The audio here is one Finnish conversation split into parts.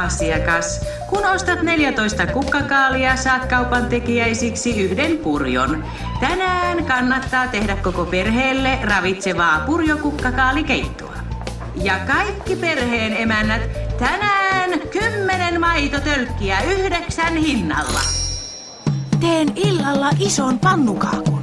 asiakas. Kun ostat 14 kukkakaalia, saat kaupan tekijäisiksi 1 purjon. Tänään kannattaa tehdä koko perheelle ravitsevaa purjokukkakaalikeittoa. Ja kaikki perheen emännät, tänään 10 maitotölkkiä 9 hinnalla. Teen illalla ison pannukaakun.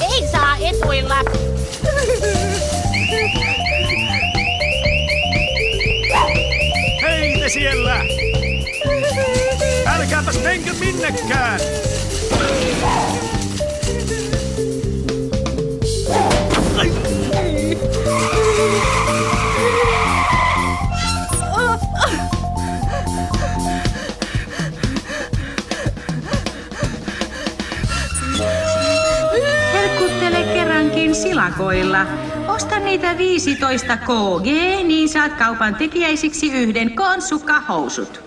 Ei saa etuilla. Hei te siellä! Älkääpäs menkö minnekään! Herkuttele kerrankin silakoilla. Osta niitä 15 kg, niin saat kaupan tekijäisiksi 1 konsukkahousut.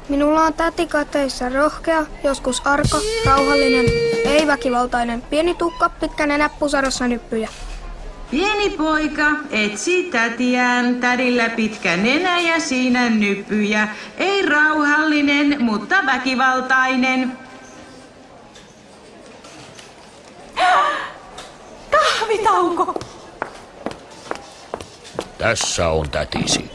Minulla on täti töissä rohkea, joskus arka, rauhallinen, ei väkivaltainen, pieni tukka, pitkä nenä, pusarossa nyppyjä. Pieni poika etsi tätiään, tädillä pitkä nenä ja siinä nyppyjä. Ei rauhallinen, mutta väkivaltainen. Kahvitauko! Tässä on tätisi.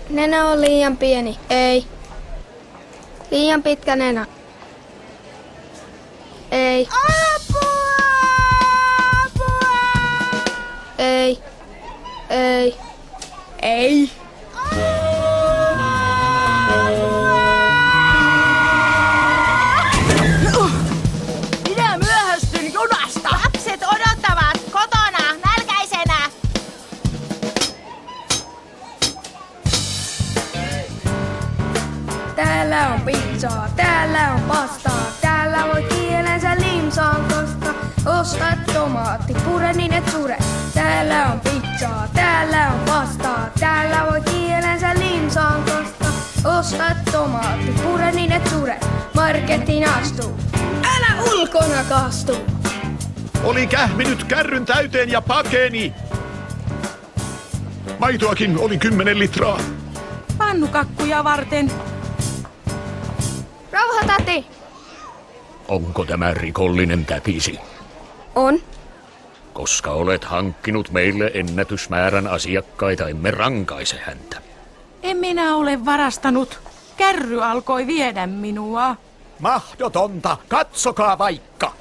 Nenä on liian pieni, ei. Liian pitkä nenä. Ei. Apua! Apua! Ei. Ei. Ei. Minä myöhästyn junasta. Lapset odottavat kotona nälkäisenä. Täällä on pizzaa, täällä on pastaa, täällä voi kielensä limsaan kosta. Osta tomaatti, pure niin et sure. Täällä on pizzaa, täällä on pastaa, täällä voi kielensä limsaan kosta. Osta tomaatti, pure niin et sure. Markettiin astuu, älä ulkona kastu. Oli kähminyt kärryn täyteen ja pakeni. Maitoakin oli 10 litraa. Pannukakkuja varten. Rauha, täti. Onko tämä rikollinen tätisi? On. Koska olet hankkinut meille ennätysmäärän asiakkaita, emme rankaise häntä. En minä ole varastanut. Kärry alkoi viedä minua. Mahdotonta, katsokaa vaikka.